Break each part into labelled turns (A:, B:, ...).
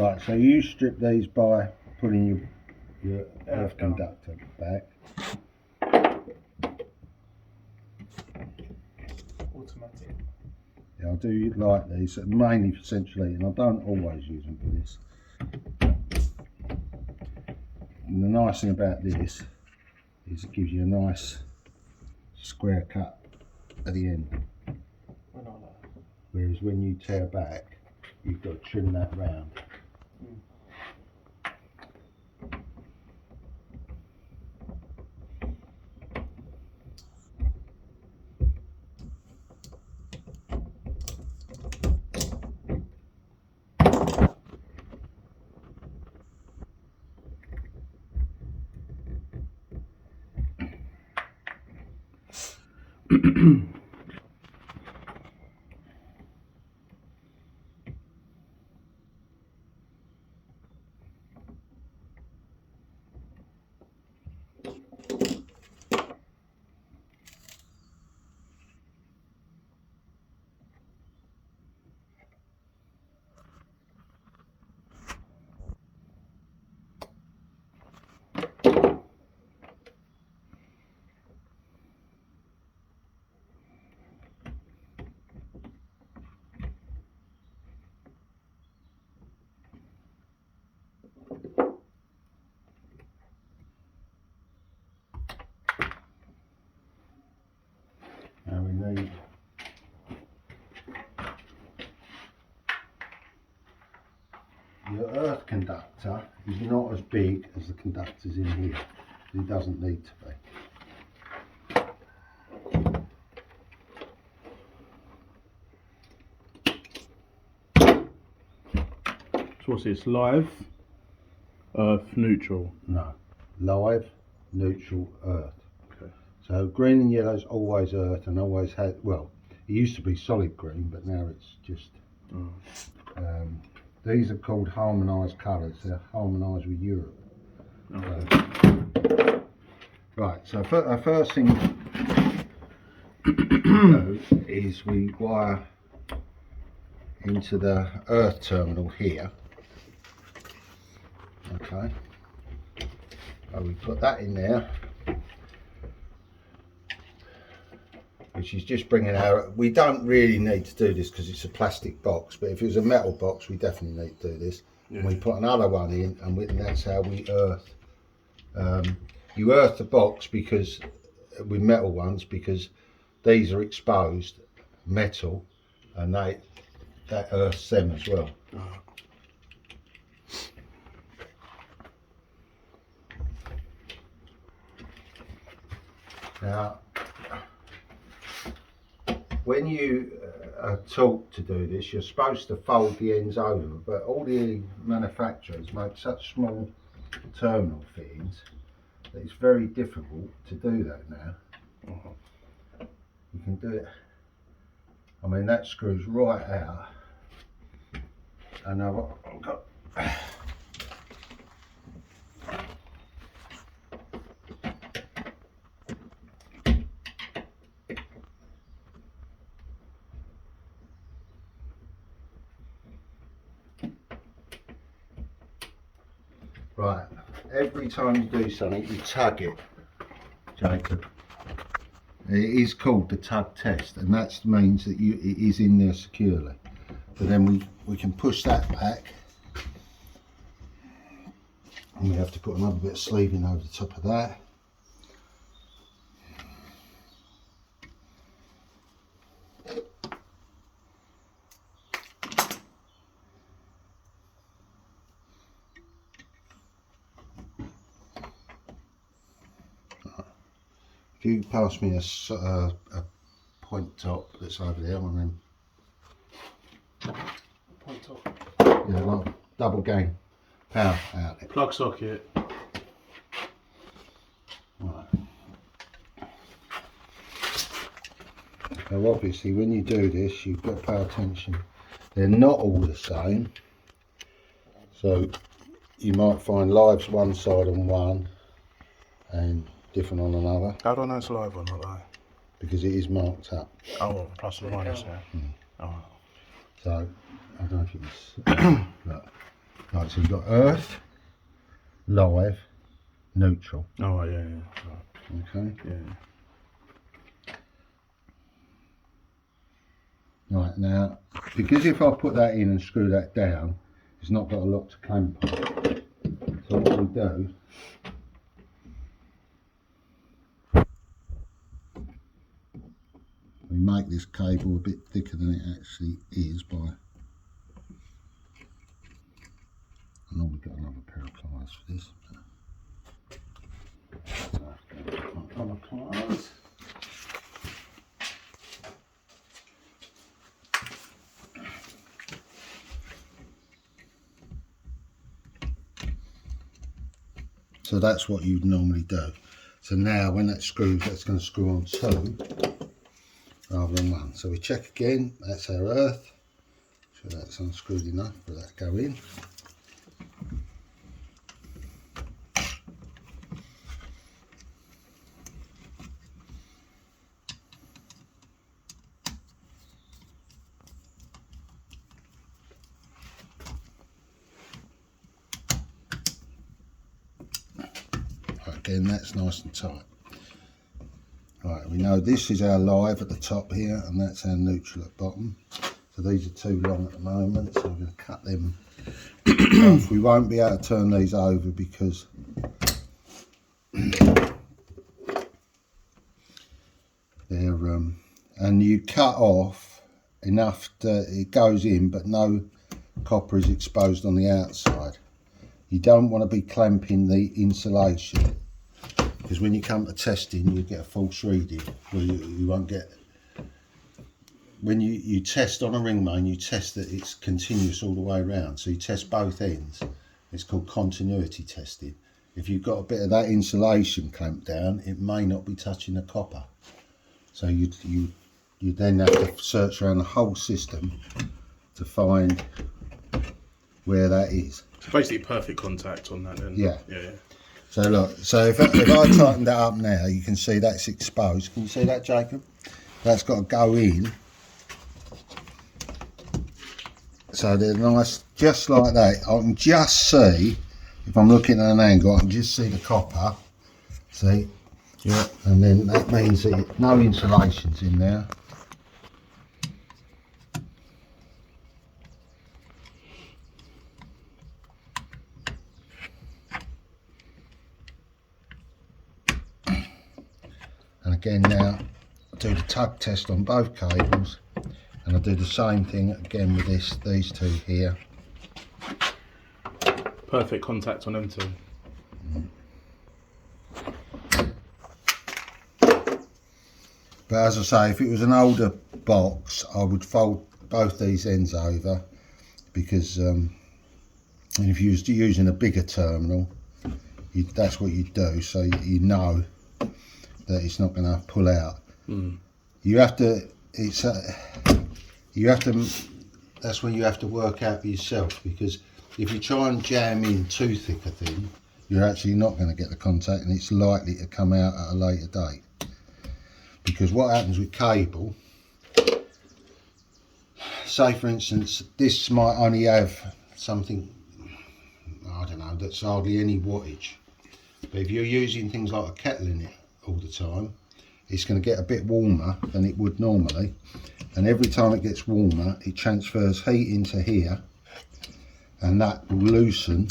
A: Right, so you strip these by putting your earth conductor back.
B: Automatic.
A: Yeah, I do like these, mainly for central heating. I don't always use them for this. And the nice thing about this is it gives you a nice square cut at the end. Whereas when you tear back, you've got to trim that round. Now we need your earth conductor is not as big as the conductors in here. It doesn't need to be.
B: So what's this? Live, earth, neutral?
A: No, live, neutral, earth.
B: Okay.
A: So green and yellow is always earth and always had, well, it used to be solid green, but now it's just, these are called harmonised colours. They're harmonised with Europe.
B: Okay.
A: Right, so our first thing to do is we wire into the earth terminal here. Okay, so we put that in there, which is just bringing our, we don't really need to do this because it's a plastic box, but if it was a metal box we definitely need to do this. Yeah. And we put another one in, and that's how we earth. You earth the box because with metal ones, because these are exposed metal and that earths them as well. Now, when you are taught to do this, you're supposed to fold the ends over, but all the manufacturers make such small terminal fittings that it's very difficult to do that now. You can do it, I mean that screws right out, and I've got right, every time you do something you tug it, Jacob. It is called the tug test, and that means that it is in there securely. But then we can push that back, and we have to put another bit of sleeving over the top of that. If you pass me a point top that's over there, and then
B: Point top.
A: Yeah, like double gain power outlet.
B: Plug socket.
A: Right. Now obviously when you do this you've got to pay attention. They're not all the same. So you might find lives one side on one and different on another.
B: How do I know it's live or not live?
A: Because it is marked up.
B: Oh, plus or minus, yeah. Oh.
A: So I don't know if you can look. Right, so you've got earth, live, neutral.
B: Oh, yeah, yeah.
A: Okay.
B: Yeah.
A: Right, now, because if I put that in and screw that down, it's not got a lot to clamp on. So what we do, we make this cable a bit thicker than it actually is by, I know we've got another pair of pliers for this. Other pliers. So that's what you'd normally do. So now when that screws, that's going to screw on 2 rather than 1. So we check again, that's our earth. So that's unscrewed enough for that to go in. Again, that's nice and tight. Right, we know this is our live at the top here, and that's our neutral at bottom. So these are too long at the moment, so we're going to cut them off. We won't be able to turn these over because they're and you cut off enough that it goes in, but no copper is exposed on the outside. You don't want to be clamping the insulation, because when you come to testing you get a false reading where you won't get, when you test on a ring main, you test that it's continuous all the way around, so you test both ends. It's called continuity testing. If you've got a bit of that insulation clamped down, it may not be touching the copper, so you then have to search around the whole system to find where that is.
B: So basically perfect contact on that then.
A: Yeah.
B: Yeah.
A: So look, so if I tighten that up now, you can see that's exposed. Can you see that, Jacob? That's got to go in. So they're nice, just like that. I can just see, if I'm looking at an angle, I can just see the copper. See?
B: Yeah.
A: And then that means that no insulation's in there. And again now, I do the tug test on both cables, and I do the same thing again with these two here.
B: Perfect contact on them two.
A: But as I say, if it was an older box, I would fold both these ends over, because and if you was using a bigger terminal, that's what you'd do, so you know that it's not going to pull out. You have to, that's when you have to work out for yourself, because if you try and jam in too thick a thing, you're actually not going to get the contact, and it's likely to come out at a later date. Because what happens with cable, say for instance, this might only have something, I don't know, that's hardly any wattage. But if you're using things like a kettle in it all the time, it's going to get a bit warmer than it would normally, and every time it gets warmer it transfers heat into here, and that will loosen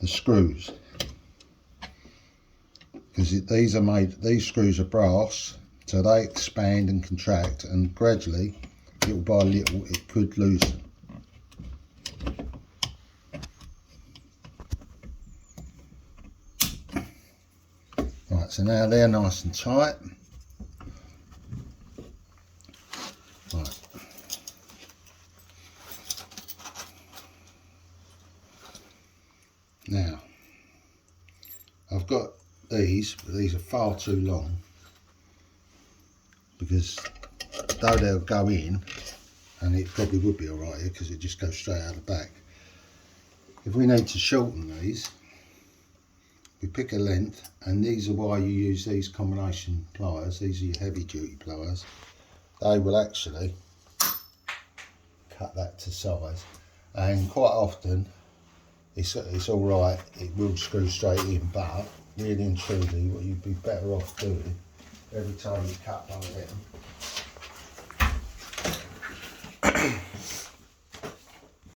A: the screws, because these screws are brass, so they expand and contract, and gradually, little by little, it could loosen. Right, so now they're nice and tight. Right. Now, I've got these, but these are far too long, because though they'll go in, and it probably would be alright here because it just goes straight out the back. If we need to shorten these, we pick a length, and these are why you use these combination pliers. These are your heavy duty pliers. They will actually cut that to size, and quite often it's all right, it will screw straight in, but really and truly what you'd be better off doing every time you cut one of them